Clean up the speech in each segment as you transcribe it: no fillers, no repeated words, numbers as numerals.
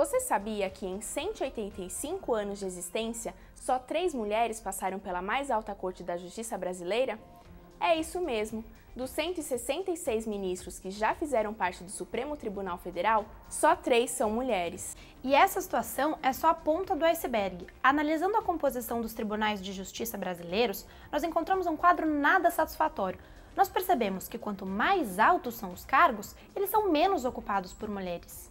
Você sabia que em 185 anos de existência, só 3 mulheres passaram pela mais alta corte da justiça brasileira? É isso mesmo. Dos 166 ministros que já fizeram parte do Supremo Tribunal Federal, só 3 são mulheres. E essa situação é só a ponta do iceberg. Analisando a composição dos tribunais de justiça brasileiros, nós encontramos um quadro nada satisfatório. Nós percebemos que quanto mais altos são os cargos, eles são menos ocupados por mulheres.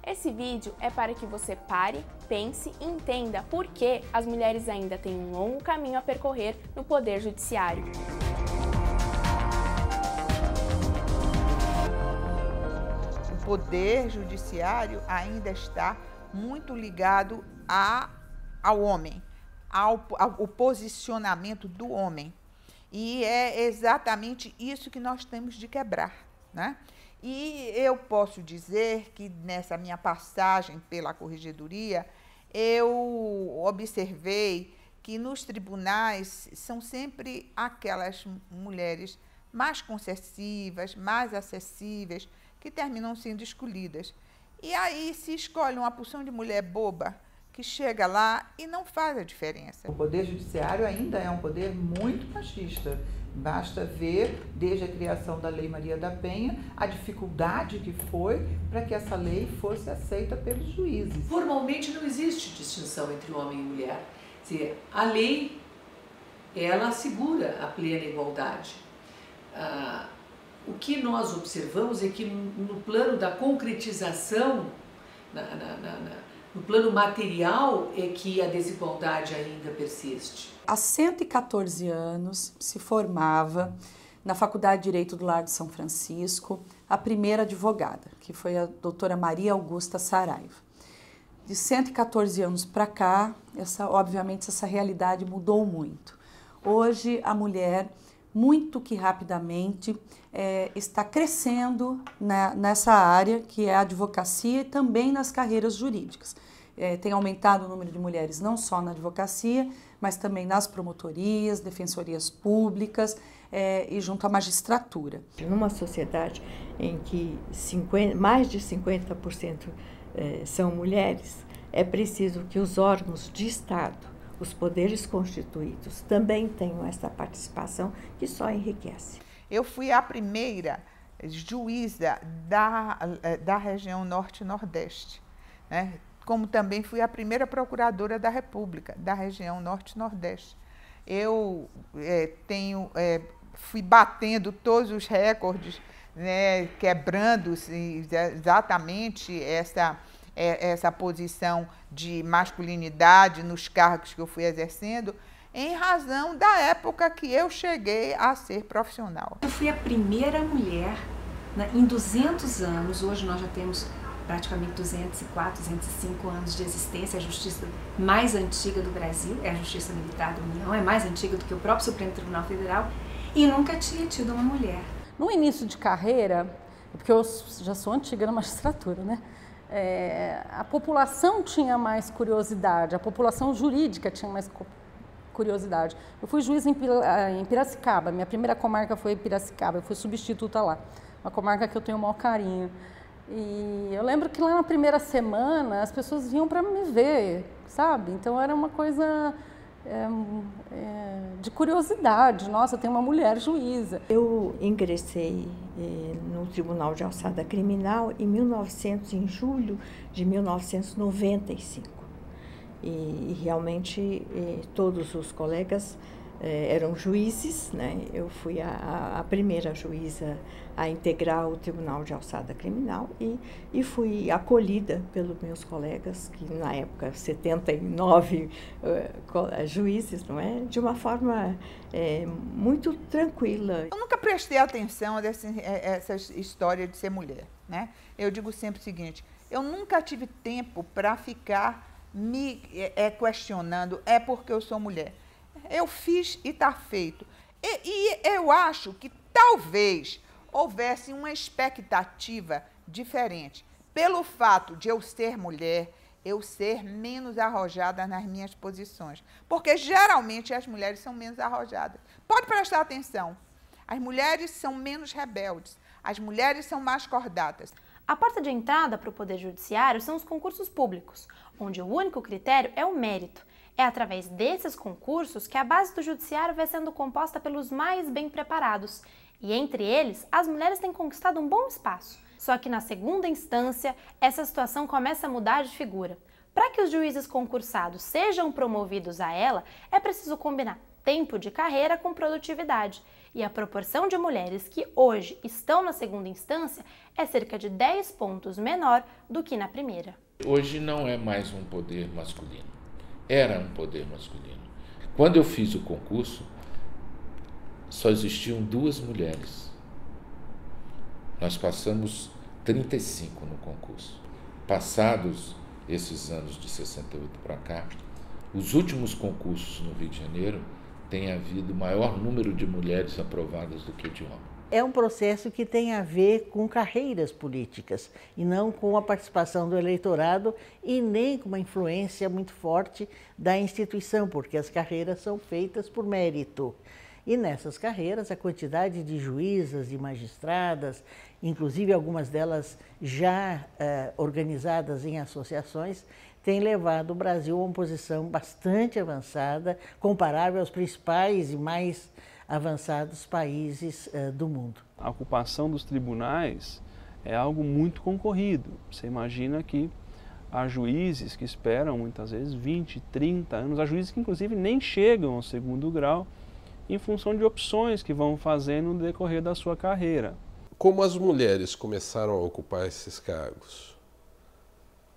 Esse vídeo é para que você pare, pense e entenda por que as mulheres ainda têm um longo caminho a percorrer no Poder Judiciário. O Poder Judiciário ainda está muito ligado ao homem, ao posicionamento do homem. E é exatamente isso que nós temos de quebrar, né? E eu posso dizer que nessa minha passagem pela Corregedoria, eu observei que nos tribunais são sempre aquelas mulheres mais concessivas, mais acessíveis, que terminam sendo escolhidas. E aí se escolhe uma porção de mulher boba que chega lá e não faz a diferença. O Poder Judiciário ainda é um poder muito machista. Basta ver, desde a criação da Lei Maria da Penha, a dificuldade que foi para que essa lei fosse aceita pelos juízes. Formalmente não existe distinção entre homem e mulher. Quer dizer, a lei, ela assegura a plena igualdade. O que nós observamos é que no plano da concretização, no plano material, é que a desigualdade ainda persiste. Há 114 anos se formava na Faculdade de Direito do Largo de São Francisco a primeira advogada, que foi a doutora Maria Augusta Saraiva. De 114 anos para cá, obviamente essa realidade mudou muito. Hoje a mulher, muito que rapidamente, está crescendo nessa área que é a advocacia e também nas carreiras jurídicas. Tem aumentado o número de mulheres não só na advocacia, mas também nas promotorias, defensorias públicas e junto à magistratura. Numa sociedade em que mais de 50% são mulheres, é preciso que os órgãos de Estado, os poderes constituídos, também tenham essa participação que só enriquece. Eu fui a primeira juíza da região Norte e Nordeste, né? Como também fui a primeira procuradora da República, da região Norte e Nordeste. Eu fui batendo todos os recordes, né, quebrando exatamente essa posição de masculinidade nos cargos que eu fui exercendo, em razão da época que eu cheguei a ser profissional. Eu fui a primeira mulher, né, em 200 anos, hoje nós já temos praticamente 204, 205 anos de existência, a justiça mais antiga do Brasil, é a Justiça Militar da União, é mais antiga do que o próprio Supremo Tribunal Federal, e nunca tinha tido uma mulher. No início de carreira, porque eu já sou antiga na magistratura, né? A população tinha mais curiosidade, a população jurídica tinha mais curiosidade. Eu fui juiz em Piracicaba, minha primeira comarca foi Piracicaba, eu fui substituta lá, uma comarca que eu tenho o maior carinho. E eu lembro que lá na primeira semana as pessoas vinham para me ver, sabe? Então era uma coisa de curiosidade. Nossa, tem uma mulher juíza. Eu ingressei no Tribunal de Alçada Criminal em julho de 1995. E realmente todos os colegas eram juízes, né? Eu fui a primeira juíza a integrar o Tribunal de Alçada Criminal e fui acolhida pelos meus colegas, que na época 79 juízes, não é? De uma forma muito tranquila. Eu nunca prestei atenção essa história de ser mulher, né? Eu digo sempre o seguinte: eu nunca tive tempo para ficar me questionando, é porque eu sou mulher. Eu fiz e está feito. E eu acho que talvez houvesse uma expectativa diferente. Pelo fato de eu ser mulher, eu ser menos arrojada nas minhas posições. Porque geralmente as mulheres são menos arrojadas. Pode prestar atenção. As mulheres são menos rebeldes. As mulheres são mais cordatas. A porta de entrada para o Poder Judiciário são os concursos públicos, onde o único critério é o mérito. É através desses concursos que a base do Judiciário vai sendo composta pelos mais bem preparados, e entre eles, as mulheres têm conquistado um bom espaço. Só que na segunda instância, essa situação começa a mudar de figura. Para que os juízes concursados sejam promovidos a ela, é preciso combinar tempo de carreira com produtividade. E a proporção de mulheres que hoje estão na segunda instância é cerca de 10 pontos menor do que na primeira. Hoje não é mais um poder masculino. Era um poder masculino. Quando eu fiz o concurso, só existiam 2 mulheres. Nós passamos 35 no concurso. Passados esses anos de 68 para cá, os últimos concursos no Rio de Janeiro tem havido maior número de mulheres aprovadas do que de homens. É um processo que tem a ver com carreiras políticas e não com a participação do eleitorado e nem com uma influência muito forte da instituição, porque as carreiras são feitas por mérito. E nessas carreiras, a quantidade de juízas e magistradas, inclusive algumas delas já organizadas em associações, tem levado o Brasil a uma posição bastante avançada, comparável aos principais e mais avançados países do mundo. A ocupação dos tribunais é algo muito concorrido. Você imagina que há juízes que esperam muitas vezes 20, 30 anos, há juízes que inclusive nem chegam ao segundo grau em função de opções que vão fazendo no decorrer da sua carreira. Como as mulheres começaram a ocupar esses cargos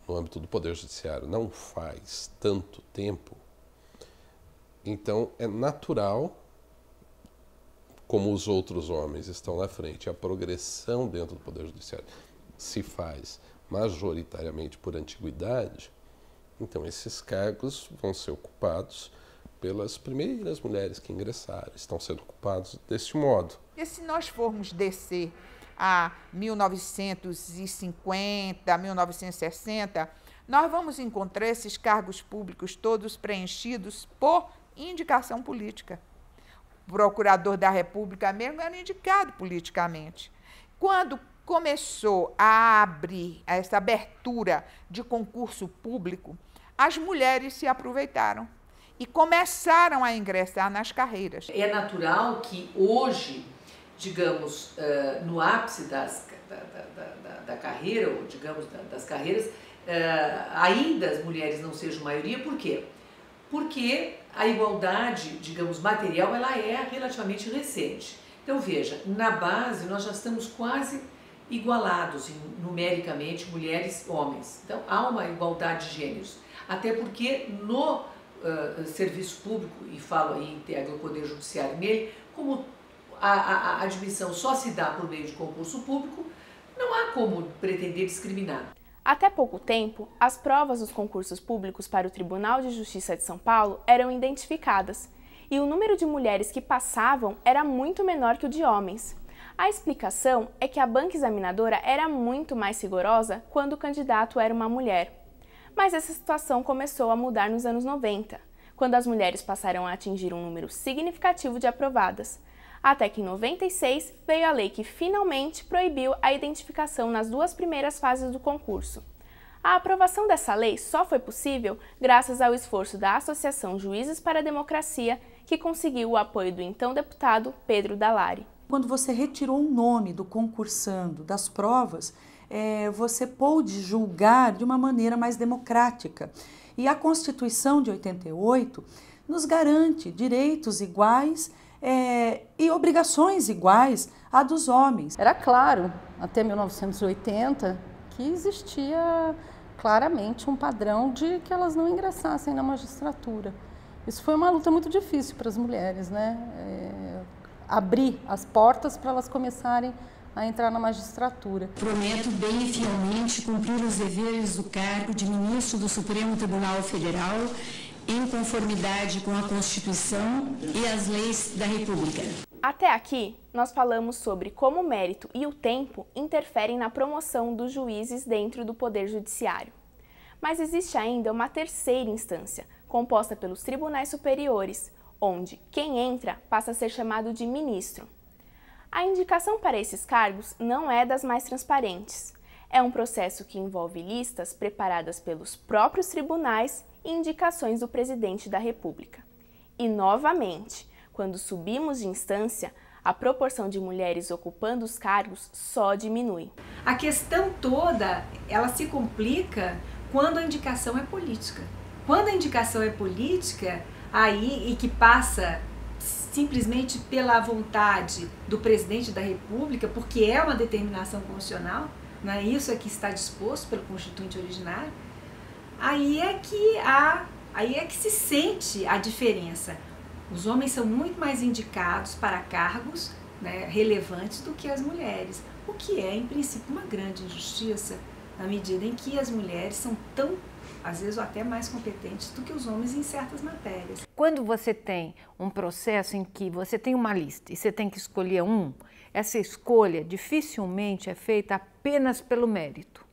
no âmbito do Poder Judiciário não faz tanto tempo, então é natural, como os outros homens estão na frente, a progressão dentro do Poder Judiciário se faz majoritariamente por antiguidade, então esses cargos vão ser ocupados pelas primeiras mulheres que ingressaram, estão sendo ocupados desse modo. E se nós formos descer a 1950, 1960, nós vamos encontrar esses cargos públicos todos preenchidos por indicação política. O procurador da República mesmo era indicado politicamente. Quando começou a abrir essa abertura de concurso público, as mulheres se aproveitaram e começaram a ingressar nas carreiras. É natural que hoje, digamos, no ápice da carreira, ou digamos, das carreiras, ainda as mulheres não sejam maioria. Por quê? Porque a igualdade, digamos, material, ela é relativamente recente. Então, veja, na base nós já estamos quase igualados numericamente, mulheres e homens. Então, há uma igualdade de gêneros. Até porque no serviço público, e falo aí, integra o Poder Judiciário nele, como a admissão só se dá por meio de concurso público, não há como pretender discriminar. Até pouco tempo, as provas dos concursos públicos para o Tribunal de Justiça de São Paulo eram identificadas, e o número de mulheres que passavam era muito menor que o de homens. A explicação é que a banca examinadora era muito mais rigorosa quando o candidato era uma mulher. Mas essa situação começou a mudar nos anos 90, quando as mulheres passaram a atingir um número significativo de aprovadas. Até que em 96 veio a lei que finalmente proibiu a identificação nas 2 primeiras fases do concurso. A aprovação dessa lei só foi possível graças ao esforço da Associação Juízes para a Democracia, que conseguiu o apoio do então deputado Pedro Dalari. Quando você retirou o nome do concursando das provas, você pôde julgar de uma maneira mais democrática. E a Constituição de 88 nos garante direitos iguais e obrigações iguais à dos homens. Era claro, até 1980, que existia claramente um padrão de que elas não ingressassem na magistratura. Isso foi uma luta muito difícil para as mulheres, né? Abrir as portas para elas começarem a entrar na magistratura. Prometo bem e fielmente cumprir os deveres do cargo de ministro do Supremo Tribunal Federal em conformidade com a Constituição e as leis da República. Até aqui, nós falamos sobre como o mérito e o tempo interferem na promoção dos juízes dentro do Poder Judiciário. Mas existe ainda uma terceira instância, composta pelos tribunais superiores, onde quem entra passa a ser chamado de ministro. A indicação para esses cargos não é das mais transparentes. É um processo que envolve listas preparadas pelos próprios tribunais e indicações do presidente da República. E, novamente, quando subimos de instância, a proporção de mulheres ocupando os cargos só diminui. A questão toda, ela se complica quando a indicação é política. Quando a indicação é política, aí, e que passa simplesmente pela vontade do presidente da República, porque é uma determinação constitucional, né? Isso é que está disposto pelo Constituinte originário, aí é que se sente a diferença. Os homens são muito mais indicados para cargos, né, relevantes do que as mulheres, o que é, em princípio, uma grande injustiça, na medida em que as mulheres são tão, às vezes, até mais competentes do que os homens em certas matérias. Quando você tem um processo em que você tem uma lista e você tem que escolher um, essa escolha dificilmente é feita apenas pelo mérito.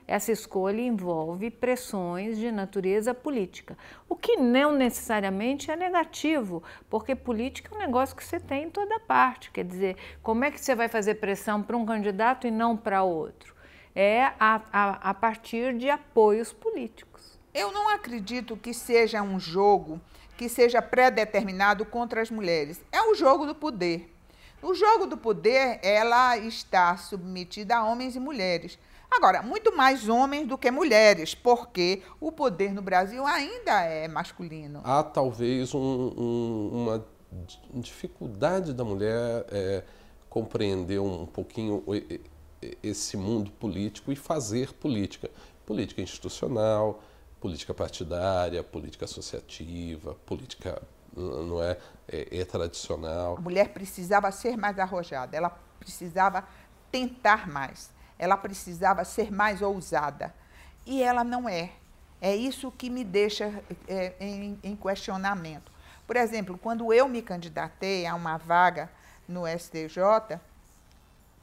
Essa escolha envolve pressões de natureza política, o que não necessariamente é negativo, porque política é um negócio que você tem em toda parte. Quer dizer, como é que você vai fazer pressão para um candidato e não para outro? É a partir de apoios políticos. Eu não acredito que seja um jogo que seja pré-determinado contra as mulheres. É o jogo do poder. No jogo do poder, ela está submetida a homens e mulheres. Agora, muito mais homens do que mulheres, porque o poder no Brasil ainda é masculino. Há talvez uma dificuldade da mulher compreender um pouquinho esse mundo político e fazer política. Política institucional, política partidária, política associativa, política não é tradicional. A mulher precisava ser mais arrojada, ela precisava tentar mais. Ela precisava ser mais ousada. E ela não é. É isso que me deixa em questionamento. Por exemplo, quando eu me candidatei a uma vaga no STJ,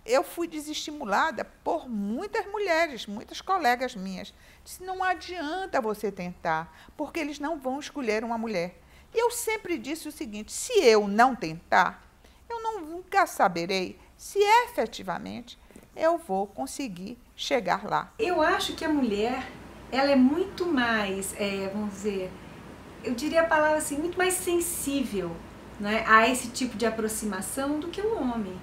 eu fui desestimulada por muitas mulheres, muitas colegas minhas. Disse, não adianta você tentar, porque eles não vão escolher uma mulher. E eu sempre disse o seguinte, se eu não tentar, eu nunca saberei se efetivamente eu vou conseguir chegar lá. Eu acho que a mulher, ela é muito mais, vamos dizer, eu diria a palavra assim, muito mais sensível, né, a esse tipo de aproximação do que o homem.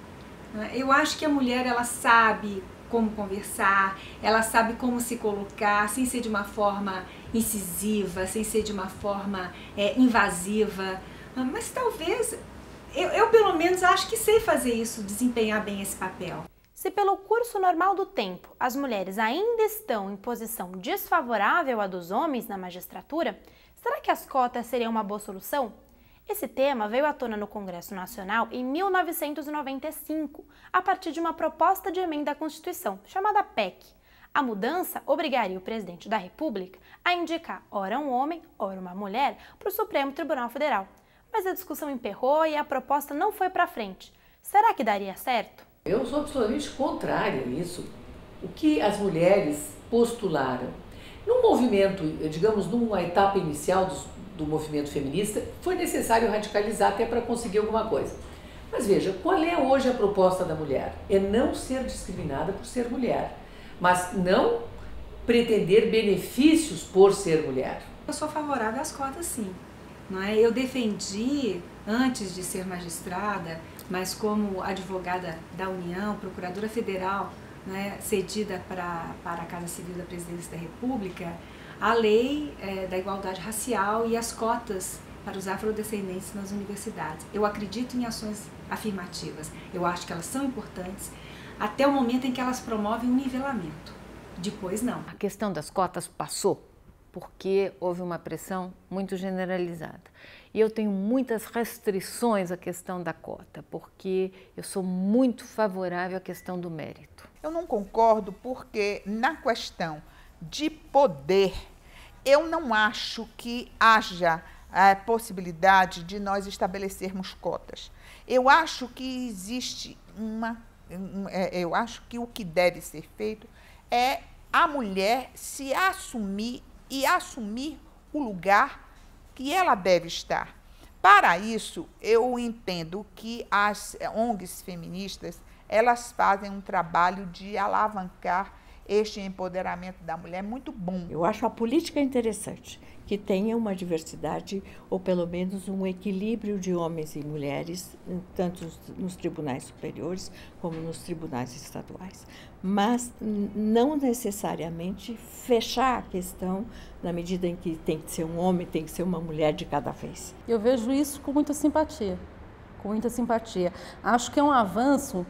Né? Eu acho que a mulher, ela sabe como conversar, ela sabe como se colocar, sem ser de uma forma incisiva, sem ser de uma forma invasiva, mas talvez, eu pelo menos acho que sei fazer isso, desempenhar bem esse papel. Se pelo curso normal do tempo as mulheres ainda estão em posição desfavorável à dos homens na magistratura, será que as cotas seriam uma boa solução? Esse tema veio à tona no Congresso Nacional em 1995, a partir de uma proposta de emenda à Constituição, chamada PEC. A mudança obrigaria o presidente da República a indicar ora um homem, ora uma mulher para o Supremo Tribunal Federal. Mas a discussão emperrou e a proposta não foi para frente. Será que daria certo? Eu sou absolutamente contrária a isso. O que as mulheres postularam? Num movimento, digamos, numa etapa inicial do movimento feminista, foi necessário radicalizar até para conseguir alguma coisa. Mas veja, qual é hoje a proposta da mulher? É não ser discriminada por ser mulher, mas não pretender benefícios por ser mulher. Eu sou favorável às cotas, sim. Não é? Eu defendi, antes de ser magistrada, mas como advogada da União, procuradora federal, né, cedida para a Casa Civil da Presidência da República, a lei da igualdade racial e as cotas para os afrodescendentes nas universidades. Eu acredito em ações afirmativas, eu acho que elas são importantes até o momento em que elas promovem um nivelamento. Depois, não. A questão das cotas passou porque houve uma pressão muito generalizada. E eu tenho muitas restrições à questão da cota, porque eu sou muito favorável à questão do mérito. Eu não concordo porque, na questão de poder, eu não acho que haja a possibilidade de nós estabelecermos cotas. Eu acho que existe eu acho que o que deve ser feito é a mulher se assumir e assumir o lugar que ela deve estar. Para isso, eu entendo que as ONGs feministas, elas fazem um trabalho de alavancar este empoderamento da mulher é muito bom. Eu acho a política interessante, que tenha uma diversidade ou pelo menos um equilíbrio de homens e mulheres, tanto nos tribunais superiores como nos tribunais estaduais. Mas não necessariamente fechar a questão na medida em que tem que ser um homem, tem que ser uma mulher de cada vez. Eu vejo isso com muita simpatia, Acho que é um avanço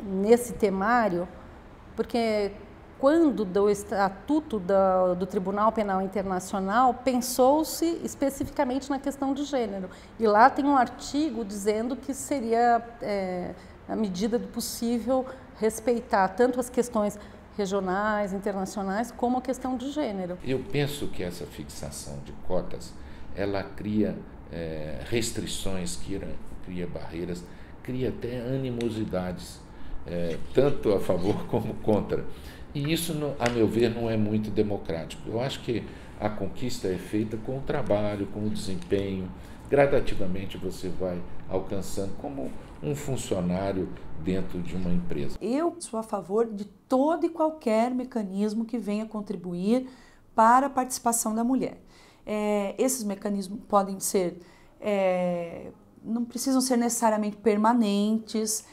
nesse temário, porque quando do Estatuto do Tribunal Penal Internacional, pensou-se especificamente na questão de gênero. E lá tem um artigo dizendo que seria, na medida do possível, respeitar tanto as questões regionais, internacionais, como a questão de gênero. Eu penso que essa fixação de cotas, ela cria restrições, cria barreiras, cria até animosidades, tanto a favor como contra. E isso, a meu ver, não é muito democrático. Eu acho que a conquista é feita com o trabalho, com o desempenho. Gradativamente você vai alcançando como um funcionário dentro de uma empresa. Eu sou a favor de todo e qualquer mecanismo que venha contribuir para a participação da mulher. Esses mecanismos podem ser, não precisam ser necessariamente permanentes,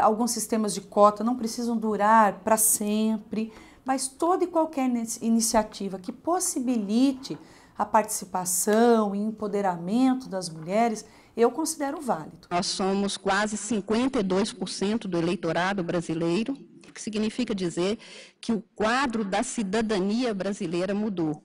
alguns sistemas de cota não precisam durar para sempre, mas toda e qualquer iniciativa que possibilite a participação e empoderamento das mulheres, eu considero válido. Nós somos quase 52% do eleitorado brasileiro, o que significa dizer que o quadro da cidadania brasileira mudou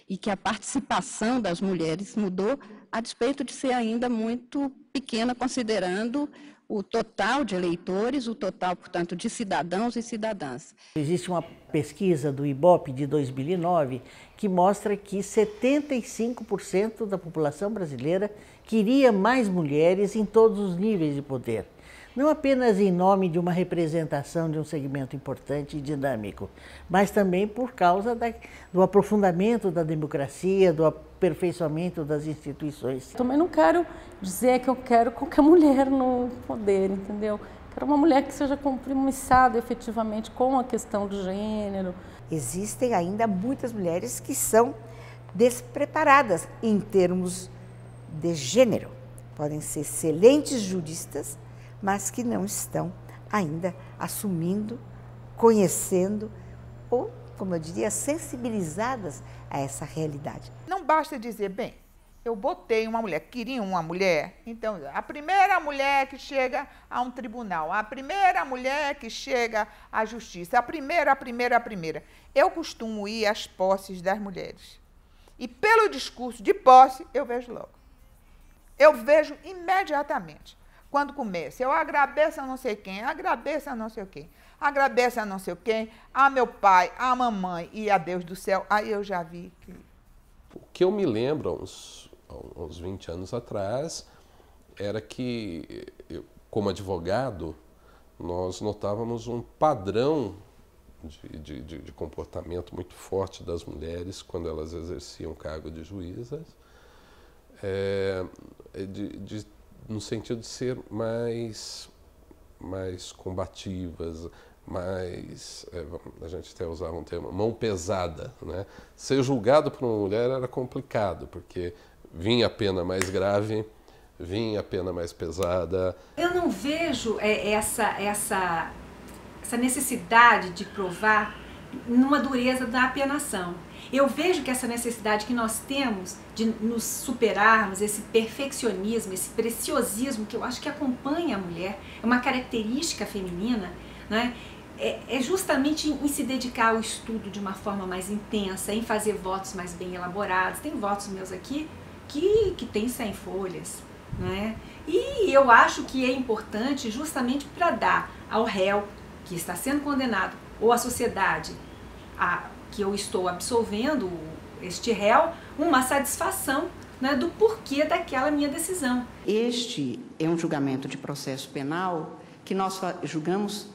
e que a participação das mulheres mudou, a despeito de ser ainda muito pequena, considerando o total de eleitores, o total, portanto, de cidadãos e cidadãs. Existe uma pesquisa do IBOP de 2009 que mostra que 75% da população brasileira queria mais mulheres em todos os níveis de poder. Não apenas em nome de uma representação de um segmento importante e dinâmico, mas também por causa do aprofundamento da democracia, do aperfeiçoamento das instituições. Também não quero dizer que eu quero qualquer mulher no poder, entendeu? Quero uma mulher que seja compromissada efetivamente com a questão do gênero. Existem ainda muitas mulheres que são despreparadas em termos de gênero. Podem ser excelentes juristas, mas que não estão ainda assumindo, conhecendo ou, como eu diria, sensibilizadas a essa realidade. Não basta dizer, bem, eu botei uma mulher, queria uma mulher, então a primeira mulher que chega a um tribunal, a primeira mulher que chega à justiça, a primeira. Eu costumo ir às posses das mulheres. E pelo discurso de posse, eu vejo logo. Eu vejo imediatamente. Quando começa, eu agradeço a não sei quem, agradeço a não sei quem, agradeço a não sei quem, a meu pai, a mamãe e a Deus do céu. Aí eu já vi que... O que eu me lembro, uns 20 anos atrás, era que, como advogado, nós notávamos um padrão de comportamento muito forte das mulheres quando elas exerciam o cargo de juízas, no sentido de ser mais combativas, a gente até usava um termo, mão pesada, né? Ser julgado por uma mulher era complicado, porque vinha a pena mais grave, vinha a pena mais pesada. Eu não vejo essa necessidade de provar numa dureza da apenação. Eu vejo que essa necessidade que nós temos de nos superarmos, esse perfeccionismo, esse preciosismo que eu acho que acompanha a mulher, é uma característica feminina, né? É justamente em se dedicar ao estudo de uma forma mais intensa, em fazer votos mais bem elaborados. Tem votos meus aqui que tem 100 folhas, né? E eu acho que é importante justamente para dar ao réu que está sendo condenado ou à sociedade que eu estou absolvendo este réu, uma satisfação, né, do porquê daquela minha decisão. Este é um julgamento de processo penal que nós julgamos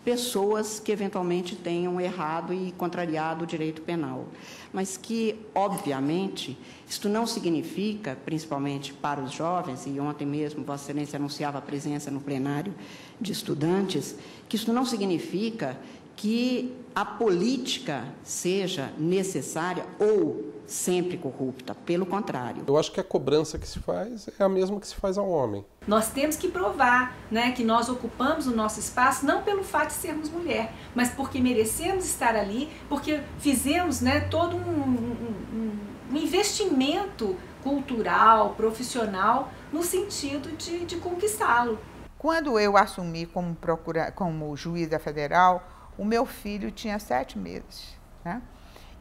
pessoas que eventualmente tenham errado e contrariado o direito penal, mas que, obviamente, isto não significa, principalmente para os jovens, e ontem mesmo Vossa Excelência anunciava a presença no plenário de estudantes, que isso não significa que a política seja necessária ou sempre corrupta, pelo contrário. Eu acho que a cobrança que se faz é a mesma que se faz ao homem. Nós temos que provar, né, que nós ocupamos o nosso espaço não pelo fato de sermos mulher, mas porque merecemos estar ali, porque fizemos, né, todo um investimento cultural, profissional, no sentido de conquistá-lo. Quando eu assumi como juíza federal, o meu filho tinha 7 meses, né?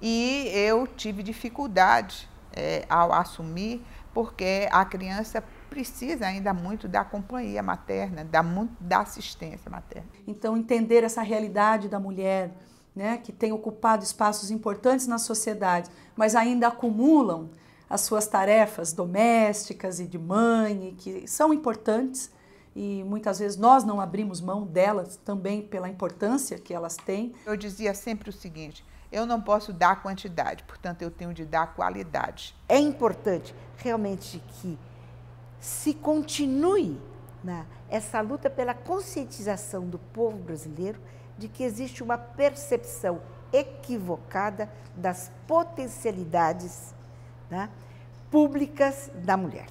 E eu tive dificuldade ao assumir, porque a criança precisa ainda muito da companhia materna, da assistência materna. Então, entender essa realidade da mulher, né, que tem ocupado espaços importantes na sociedade, mas ainda acumulam as suas tarefas domésticas e de mãe, que são importantes, e muitas vezes nós não abrimos mão delas também pela importância que elas têm. Eu dizia sempre o seguinte: eu não posso dar quantidade, portanto eu tenho de dar qualidade. É importante realmente que se continue essa luta pela conscientização do povo brasileiro de que existe uma percepção equivocada das potencialidades públicas da mulher.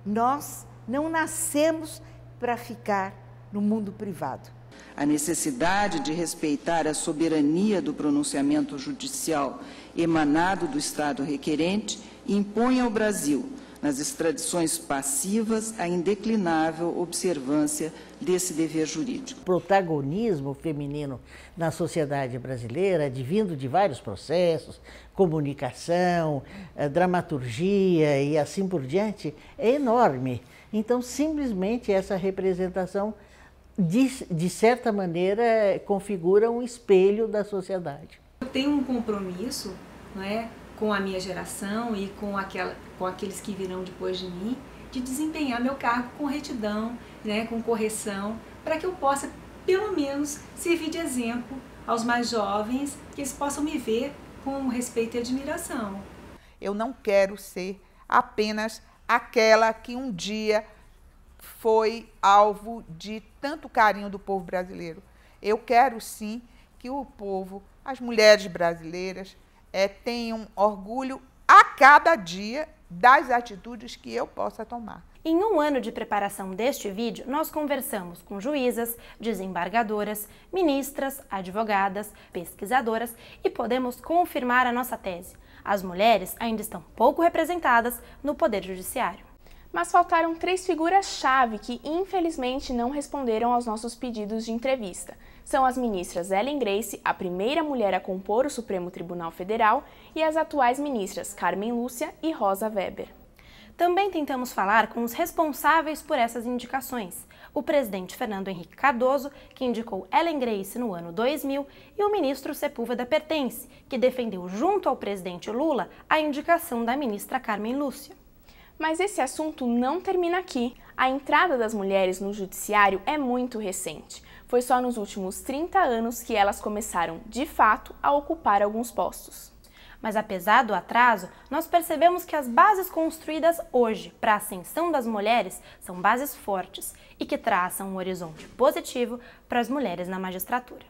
Nós não nascemos para ficar no mundo privado. A necessidade de respeitar a soberania do pronunciamento judicial emanado do Estado requerente impõe ao Brasil, nas extradições passivas, a indeclinável observância desse dever jurídico. O protagonismo feminino na sociedade brasileira, advindo de vários processos, comunicação, dramaturgia e assim por diante, é enorme. Então, simplesmente essa representação, de certa maneira, configura um espelho da sociedade. Eu tenho um compromisso, não é, com a minha geração e com aqueles que virão depois de mim, de desempenhar meu cargo com retidão, né, com correção, para que eu possa, pelo menos, servir de exemplo aos mais jovens, que eles possam me ver com respeito e admiração. Eu não quero ser apenas aquela que um dia foi alvo de tanto carinho do povo brasileiro. Eu quero, sim, que o povo, as mulheres brasileiras, tenham orgulho a cada dia das atitudes que eu possa tomar. Em um ano de preparação deste vídeo, nós conversamos com juízas, desembargadoras, ministras, advogadas, pesquisadoras e podemos confirmar a nossa tese. As mulheres ainda estão pouco representadas no Poder Judiciário. Mas faltaram 3 figuras-chave que, infelizmente, não responderam aos nossos pedidos de entrevista. São as ministras Ellen Grace, a primeira mulher a compor o Supremo Tribunal Federal, e as atuais ministras Carmen Lúcia e Rosa Weber. Também tentamos falar com os responsáveis por essas indicações, o presidente Fernando Henrique Cardoso, que indicou Ellen Grace no ano 2000, e o ministro Sepúlveda Pertence, que defendeu junto ao presidente Lula a indicação da ministra Carmen Lúcia. Mas esse assunto não termina aqui. A entrada das mulheres no judiciário é muito recente. Foi só nos últimos 30 anos que elas começaram, de fato, a ocupar alguns postos. Mas apesar do atraso, nós percebemos que as bases construídas hoje para a ascensão das mulheres são bases fortes e que traçam um horizonte positivo para as mulheres na magistratura.